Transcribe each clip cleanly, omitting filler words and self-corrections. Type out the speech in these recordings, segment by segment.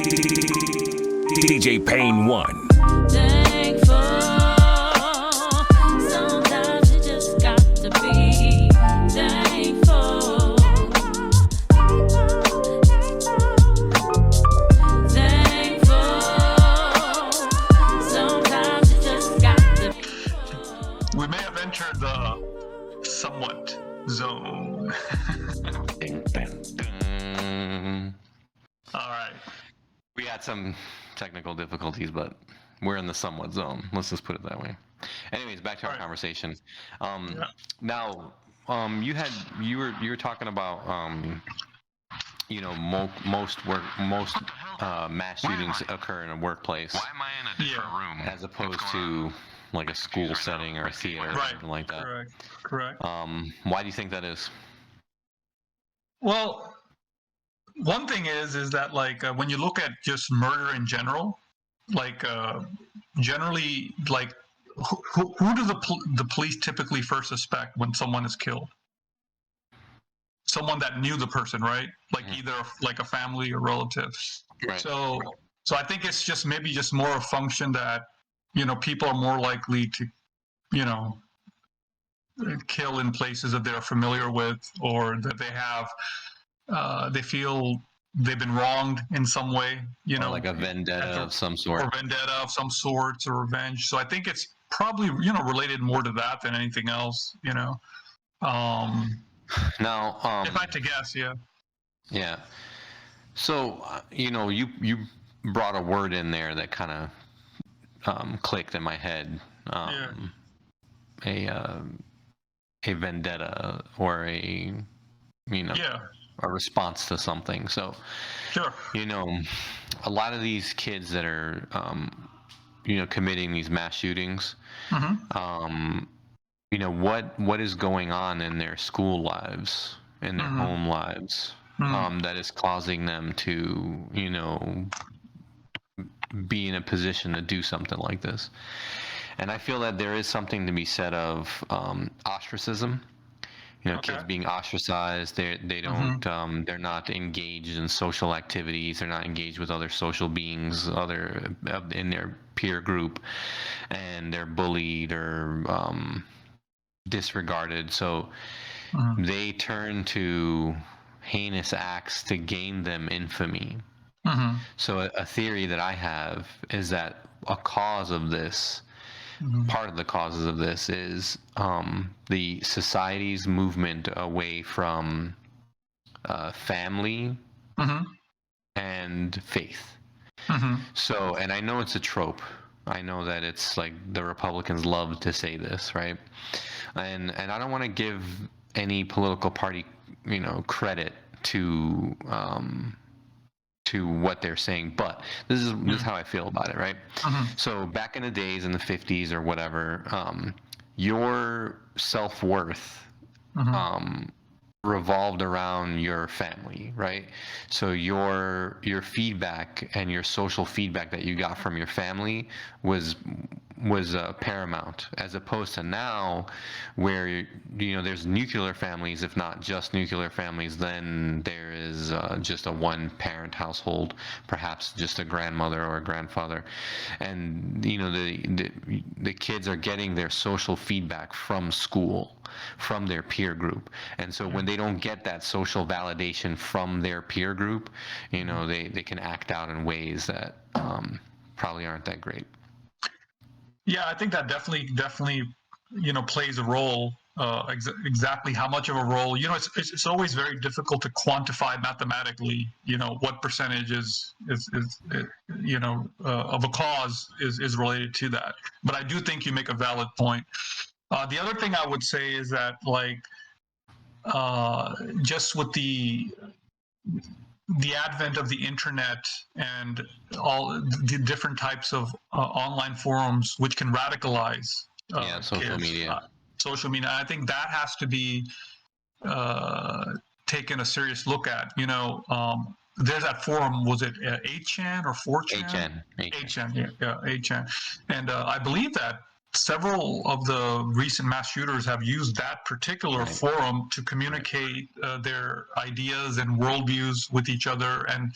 DJ Payne 1. Thankful. Sometimes you just got to be thankful. Thankful. Sometimes you just got to be. We may have entered the somewhat zone. All right. We had some technical difficulties, but we're in the somewhat zone. Let's just put it that way. Anyways, back to our conversation. Now, you were talking about most mass shootings occur in a workplace. Why am I in a different room? As opposed to like a school setting or a theater or something like that. Correct. Why do you think that is? Well, one thing is that like when you look at just murder in general, like generally, like who do the police typically first suspect when someone is killed? Someone that knew the person, right? Like either like a family or relatives. Right. So I think it's just maybe just more a function that people are more likely to kill in places that they're familiar with, or that they have they feel they've been wronged in some way, or like a vendetta of some sort. Or revenge. So I think it's probably related more to that than anything else. Now, if I had to guess, yeah. Yeah. So you brought a word in there that kind of clicked in my head. A vendetta, or a response to something. So, sure. A lot of these kids that are, committing these mass shootings, what is going on in their school lives, in their home lives, that is causing them to, be in a position to do something like this. And I feel that there is something to be said of ostracism. Kids being ostracized. They don't. They're not engaged in social activities. They're not engaged with other social beings, in their peer group, and they're bullied or disregarded. So they turn to heinous acts to gain them infamy. So a theory that I have is that a cause of this. Part of the causes of this is the society's movement away from family and faith. So, and I know it's a trope. I know that it's like the Republicans love to say this, right? And I don't want to give any political party, credit to what they're saying, but this is how I feel about it, right? So back in the days, in the 50s or whatever, your self-worth revolved around your family, right? So your feedback and your social feedback that you got from your family was paramount, as opposed to now, where there's nuclear families. If not just nuclear families, then there is just a one-parent household, perhaps just a grandmother or a grandfather, and the kids are getting their social feedback from school, from their peer group. And so when they don't get that social validation from their peer group, they can act out in ways that probably aren't that great. Yeah, I think that definitely, plays a role. Exactly how much of a role? It's always very difficult to quantify mathematically. What percentage is of a cause is related to that. But I do think you make a valid point. The other thing I would say is that, like, just with the advent of the internet and all the different types of online forums which can radicalize social media. I think that has to be taken a serious look at. There's that forum, was it 8chan or 4chan? 8chan, 8chan. And I believe that several of the recent mass shooters have used that particular forum to communicate their ideas and worldviews with each other. And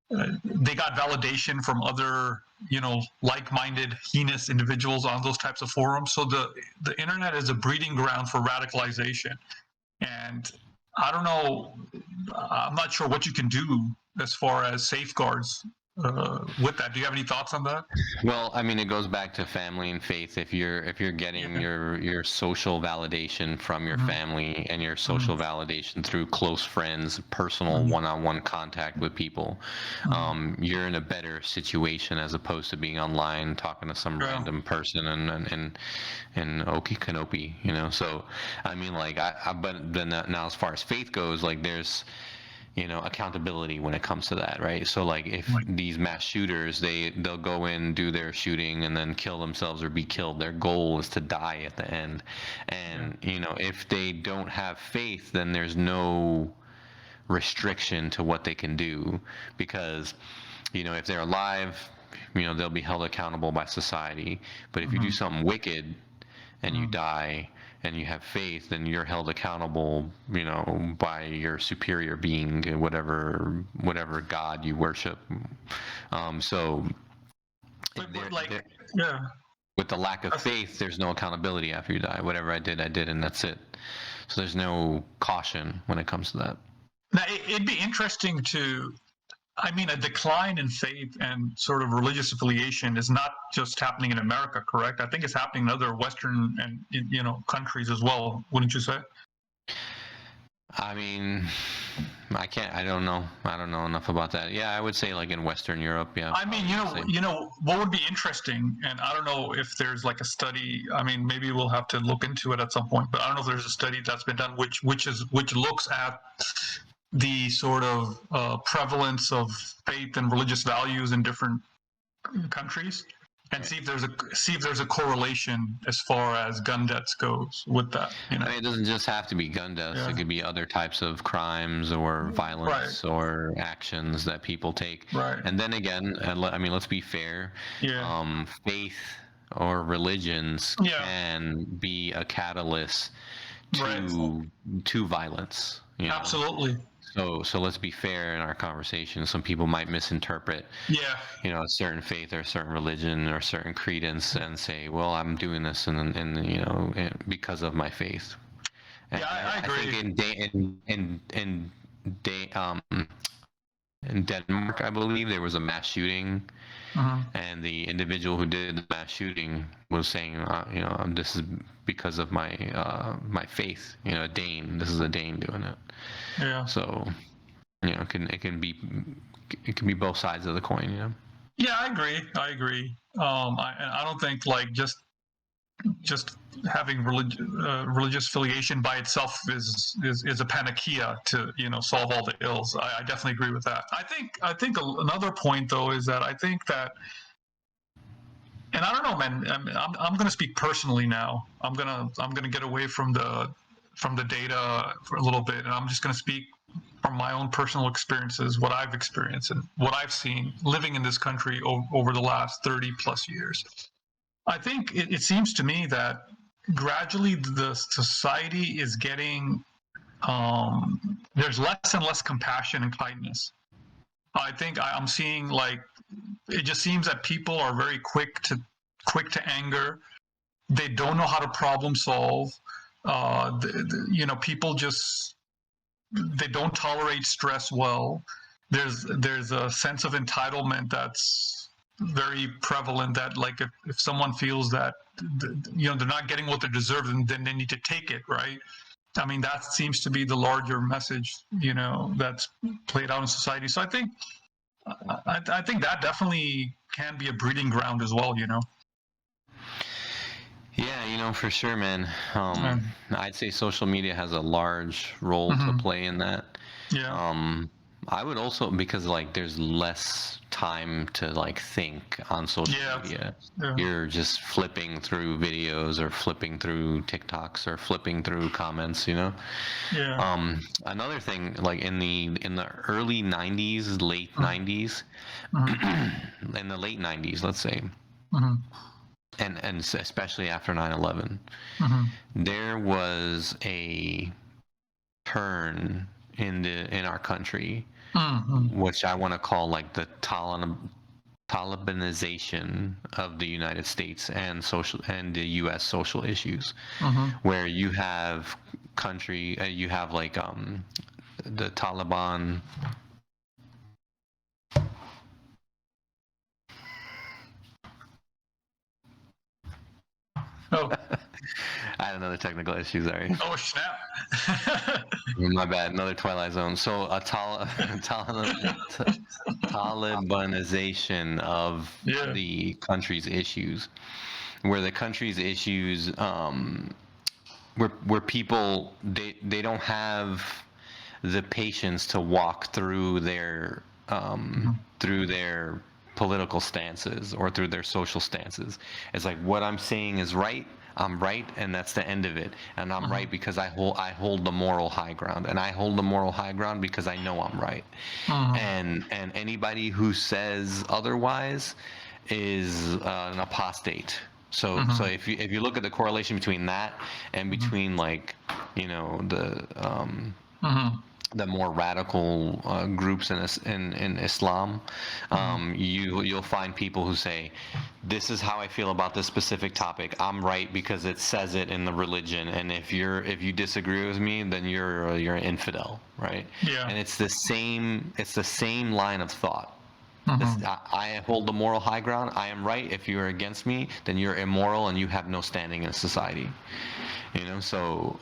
they got validation from other, like-minded, heinous individuals on those types of forums. So the internet is a breeding ground for radicalization. And I don't know, I'm not sure what you can do as far as safeguards with that. Do you have any thoughts on that? Well, I mean, it goes back to family and faith. If you're getting your social validation from your family and your social validation through close friends, personal one-on-one contact with people, you're in a better situation as opposed to being online talking to some random person and Okie Kanopi, So, I mean, like, but then now as far as faith goes, like, there's accountability when it comes to that, right? So like if these mass shooters, they'll go in, do their shooting, and then kill themselves or be killed. Their goal is to die at the end. And if they don't have faith, then there's no restriction to what they can do, because if they're alive, they'll be held accountable by society. But if you do something wicked and you die and you have faith, then you're held accountable, by your superior being, whatever God you worship. So, with the lack of faith, there's no accountability after you die. Whatever I did, and that's it. So there's no caution when it comes to that. Now, it'd be interesting a decline in faith and sort of religious affiliation is not just happening in America, correct? I think it's happening in other Western and countries as well. Wouldn't you say? I mean, I don't know enough about that. Yeah, I would say like in Western Europe. Yeah. I mean, what would be interesting, and I don't know if there's like a study. I mean, maybe we'll have to look into it at some point. But I don't know if there's a study that's been done which looks at the sort of prevalence of faith and religious values in different countries, and see if there's a correlation as far as gun deaths goes with that. I mean, it doesn't just have to be gun deaths. It could be other types of crimes or violence or actions that people take. Right. And then again, I mean, let's be fair. Yeah. Faith or religions can be a catalyst to violence. Absolutely. So let's be fair in our conversation. Some people might misinterpret, a certain faith or a certain religion or a certain credence and say, "Well, I'm doing this and because of my faith." And I agree. I think in Denmark, I believe there was a mass shooting, and the individual who did the mass shooting was saying, this is because of my my faith. A Dane. This is a Dane doing it. Yeah. So, it can be both sides of the coin. Yeah, I agree. I don't think like just having religious affiliation by itself is a panacea to solve all the ills. I definitely agree with that. I think another point though is that I think that, and I don't know, man. I'm going to speak personally now. I'm gonna get away from the data for a little bit, and I'm just going to speak from my own personal experiences, what I've experienced and what I've seen living in this country over the last 30 plus years. I think it seems to me that gradually the society is getting, there's less and less compassion and kindness. I think I'm seeing like, it just seems that people are very quick to anger. They don't know how to problem solve. People just, they don't tolerate stress well. There's a sense of entitlement that's very prevalent, that like if someone feels that they're not getting what they deserve, then they need to take it, right? I mean, that seems to be the larger message, that's played out in society. So I think that definitely can be a breeding ground as well, Yeah, for sure, man. I'd say social media has a large role to play in that. Yeah. I would also, because like there's less time to like think on social media. Yeah. You're just flipping through videos or flipping through TikToks or flipping through comments, Yeah. Another thing, like in the early 90s, late 90s, in the late 90s, let's say, and especially after 9/11, there was a turn in our country which I want to call like the Talibanization of the United States and the U.S. social issues, where you have you have like the Taliban. Oh, I had another technical issue. Sorry. oh snap! My bad. Another Twilight Zone. So a Talibanization of Yeah. the country's issues, where the country's issues, where people they don't have the patience to walk through their political stances or through their social stances. It's like what I'm saying is right. I'm right, and that's the end of it. And I'm right because I hold the moral high ground, and I hold the moral high ground because I know I'm right. And anybody who says otherwise is an apostate. So if you look at the correlation between that and between like the more radical groups in Islam, you'll find people who say, "This is how I feel about this specific topic. I'm right because it says it in the religion, and if you disagree with me, then you're an infidel, right?" Yeah. And it's the same line of thought. I hold the moral high ground. I am right. If you're against me, then you're immoral and you have no standing in society. So.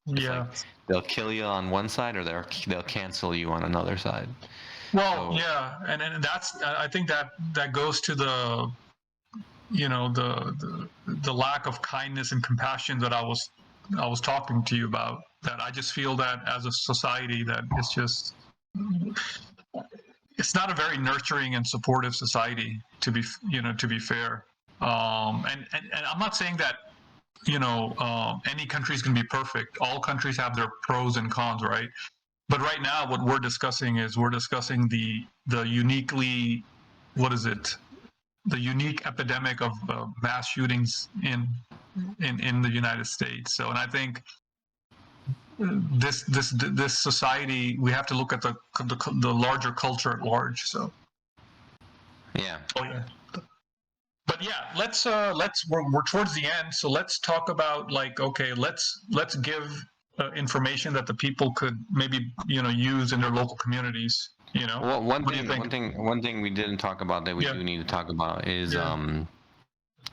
Yeah. Like they'll kill you on one side, or they'll cancel you on another side. Well, yeah, and that's I think that goes to the the lack of kindness and compassion that I was talking to you about. That I just feel that as a society that it's not a very nurturing and supportive society, to be fair. And I'm not saying that any country is going to be perfect. All countries have their pros and cons, right? But right now, what we're discussing the uniquely, the unique epidemic of mass shootings in the United States. So, and I think this society, we have to look at the larger culture at large. So, yeah. Oh yeah. But yeah, we're towards the end, so let's talk about let's give information that the people could maybe use in their local communities. Well, one What do you think? thing we didn't talk about that we do need to talk about is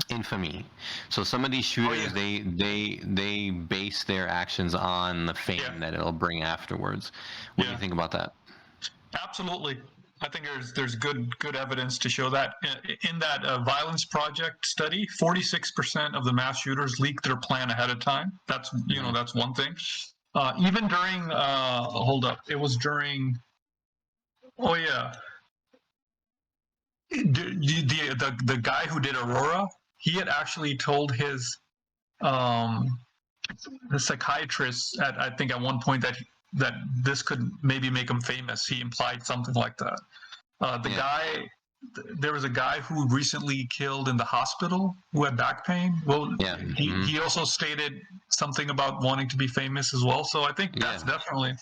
infamy. So some of these shooters, they base their actions on the fame that it'll bring afterwards. What do you think about that? Absolutely. I think there's good evidence to show that. In that Violence Project study, 46% of the mass shooters leaked their plan ahead of time. That's that's one thing. Even during it was during the guy who did Aurora, he had actually told his the psychiatrist I think at one point that this could maybe make him famous. He implied something like that. There was a guy who recently killed in the hospital who had back pain. Well, he also stated something about wanting to be famous as well. So I think that's definitely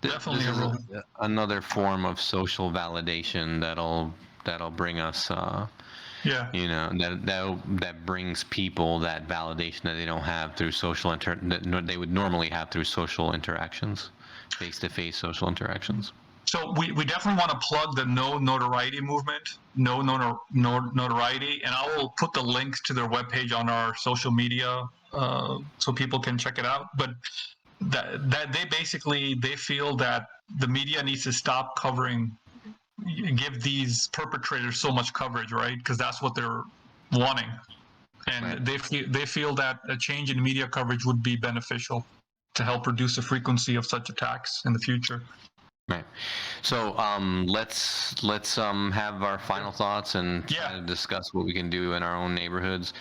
This a is role. another form of social validation that'll bring us that brings people that validation that they don't have through that they would normally have through social interactions, face-to-face social interactions. So we definitely want to plug the No Notoriety movement, No Notoriety, and I will put the link to their webpage on our social media so people can check it out. But that they feel that the media needs to stop give these perpetrators so much coverage, right? Because that's what they're wanting, and they feel that a change in media coverage would be beneficial to help reduce the frequency of such attacks in the future. Right. So let's have our final thoughts and try to discuss what we can do in our own neighborhoods.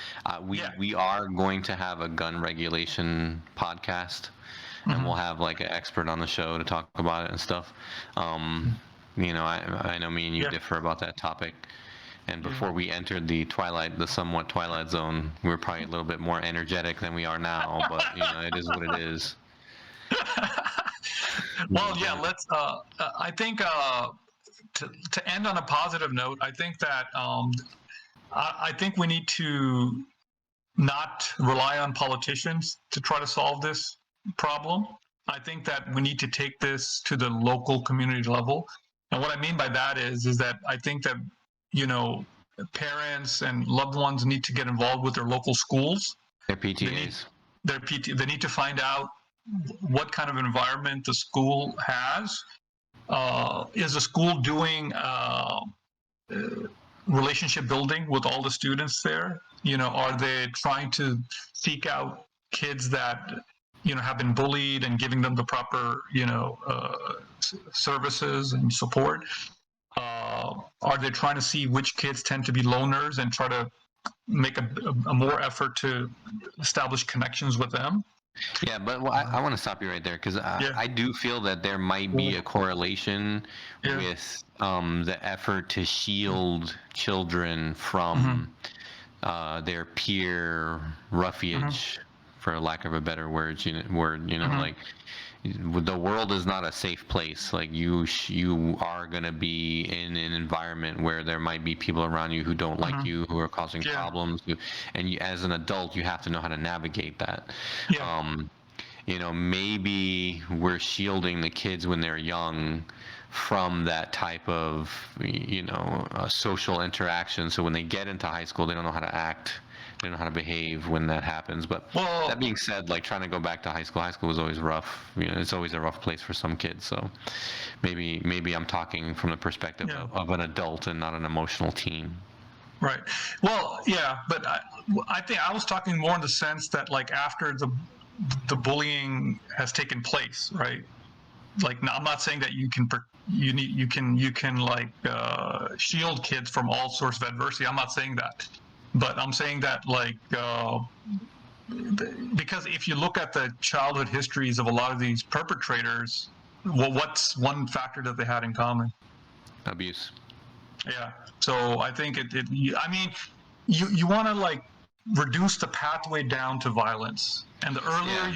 We are going to have a gun regulation podcast, and we'll have like an expert on the show to talk about it and stuff. I know me and you differ about that topic. And before we entered the somewhat Twilight Zone, we were probably a little bit more energetic than we are now. But it is what it is. Well, yeah. Let's. I think to end on a positive note, I think that I think we need to not rely on politicians to try to solve this problem. I think that we need to take this to the local community level. And what I mean by that is that I think that, you know, parents and loved ones need to get involved with their local schools. Their PTAs. They need to find out what kind of environment the school has. Is the school doing relationship building with all the students there? You know, are they trying to seek out kids that, you know, have been bullied and giving them the proper, you know, services and support? Are they trying to see which kids tend to be loners and try to make a more effort to establish connections with them? Yeah, but I want to stop you right there because I do feel that there might be a correlation with the effort to shield children from their peer roughage, for lack of a better word. Like the world is not a safe place. Like you are gonna be in an environment where there might be people around you who don't like you, who are causing problems, and you, as an adult, you have to know how to navigate that. You know, maybe we're shielding the kids when they're young from that type of, you know, social interaction. So when they get into high school, they don't know how to act. They don't know how to behave when that happens. But that being said, like trying to go back to high school was always rough. You know, it's always a rough place for some kids. So maybe I'm talking from the perspective of an adult and not an emotional teen. Right. Well, yeah, but I think I was talking more in the sense that like after the bullying has taken place, right? Like, now, I'm not saying that you can like shield kids from all sorts of adversity. I'm not saying that, but I'm saying that like because if you look at the childhood histories of a lot of these perpetrators, well, what's one factor that they had in common? Abuse. Yeah. So I think I mean, you want to like reduce the pathway down to violence, and the earlier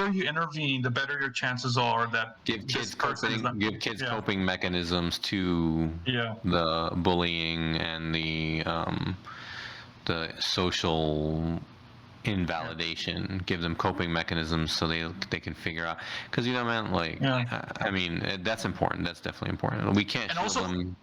you intervene, the better your chances are that give kids coping mechanisms to the bullying and the social invalidation. Give them coping mechanisms so they can figure out, because you know, man, like I mean, that's important. That's definitely important. We can't shield them.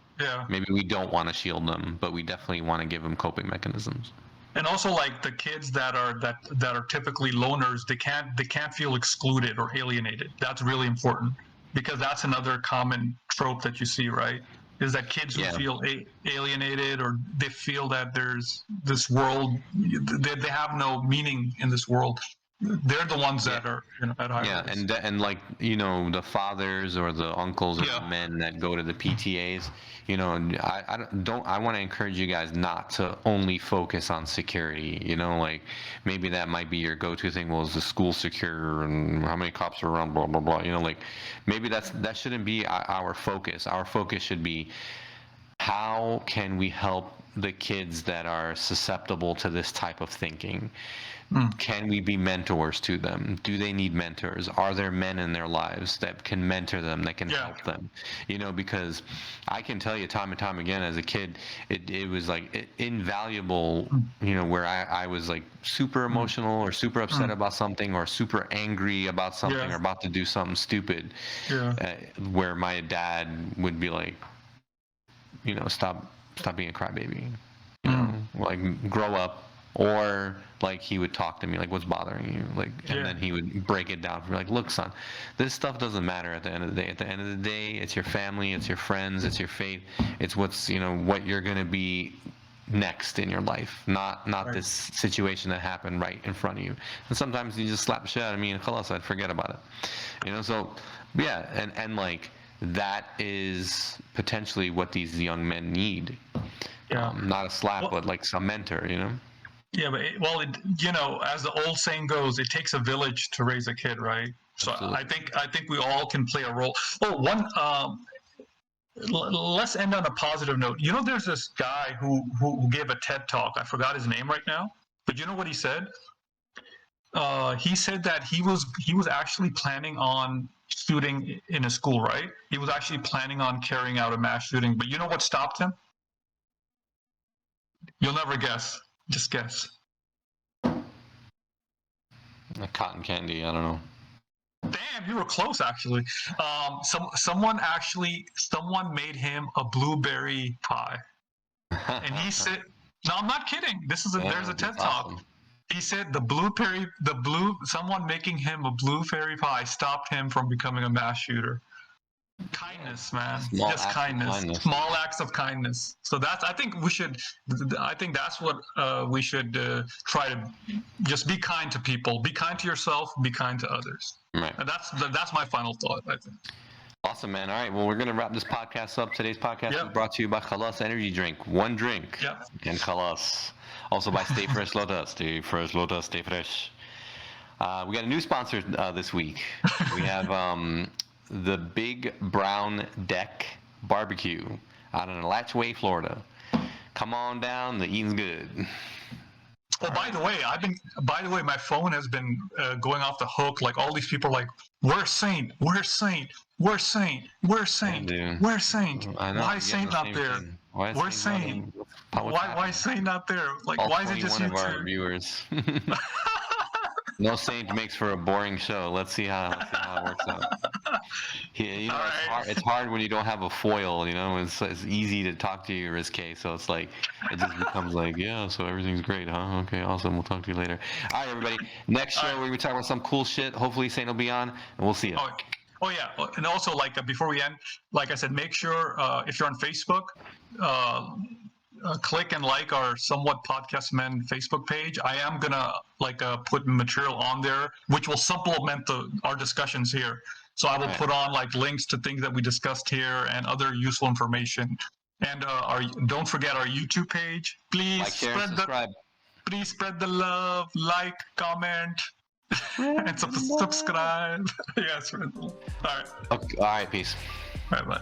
Maybe we don't want to shield them, but we definitely want to give them coping mechanisms. And also, like the kids that are typically loners, they can't feel excluded or alienated. That's really important, because that's another common trope that you see, right? Is that kids who feel alienated, or they feel that there's this world, they have no meaning in this world. They're the ones that are, you know, at high risk. And like, you know, the fathers or the uncles or the men that go to the PTAs, you know, I want to encourage you guys not to only focus on security. You know, like maybe that might be your go-to thing. Well, is the school secure, and how many cops are around, blah blah blah. You know, like maybe that shouldn't be our focus. Our focus should be, how can we help the kids that are susceptible to this type of thinking? Can we be mentors to them? Do they need mentors? Are there men in their lives that can mentor them, that can help them? You know, because I can tell you time and time again, as a kid, it was like invaluable, you know, where I was like super emotional or super upset about something, or super angry about something, or about to do something stupid, where my dad would be like, you know, stop being a crybaby, you know, like grow up. Or like he would talk to me like, what's bothering you? Like, and then he would break it down for me, like, look, son, this stuff doesn't matter at the end of the day. At the end of the day, it's your family, it's your friends, it's your faith, it's what's, you know, what you're gonna be next in your life, not this situation that happened right in front of you. And sometimes you just slap the shit out of me and khalas, I'd forget about it. You know, so yeah, and like that is potentially what these young men need. Not a slap, but like some mentor, you know. Yeah, but you know, as the old saying goes, it takes a village to raise a kid, right? So I think we all can play a role. Oh, let's end on a positive note. You know, there's this guy who gave a TED talk. I forgot his name right now, but you know what he said? He said that he was actually planning on shooting in a school, right? He was actually planning on carrying out a mass shooting, but you know what stopped him? You'll never guess. Just guess. Cotton candy. I don't know. Damn, you were close actually. Someone made him a blueberry pie, and he said, "No, I'm not kidding. There's a TED Talk." Awesome. He said someone making him a blueberry pie stopped him from becoming a mass shooter. Kindness, man. Just kindness. Small acts of kindness. So I think that's what we should try to just be kind to people. Be kind to yourself. Be kind to others. Right. And that's my final thought, I think. Awesome, man. All right. Well, we're going to wrap this podcast up. Today's podcast is brought to you by Khalas Energy Drink. One drink. Yep. And Khalas. Also by Stay Fresh Lotus. Stay Fresh Lotus. Stay fresh. We got a new sponsor this week. We have the Big Brown Deck Barbecue out in Alachua, Florida. Come on down. The eating's good. Oh, by the way, my phone has been going off the hook. Like all these people are like, "Where's Saint? Where's Saint? Where's Saint? Where's Saint? Where's Saint? Why is Saint not there? Where's Saint? Why is Saint not there? Like, why is it just you two? Our two?" viewers. No Saint makes for a boring show. Let's see how it works out. It's hard when you don't have a foil. It's easy to talk to you, Riz K. So it's like it just becomes like, yeah. So everything's great, huh? Okay, awesome. We'll talk to you later. All right, everybody. Next show we're gonna talk about some cool shit. Hopefully Saint will be on, and we'll see you. Oh yeah, and also before we end, like I said, make sure if you're on Facebook. Click and like our Somewhat Podcast Men Facebook page. I am gonna put material on there which will supplement our discussions here. So I will put on links to things that we discussed here and other useful information. And don't forget our YouTube page. Please please spread the love, like, comment, and subscribe. Yes, all right. Okay, all right, peace. Bye bye.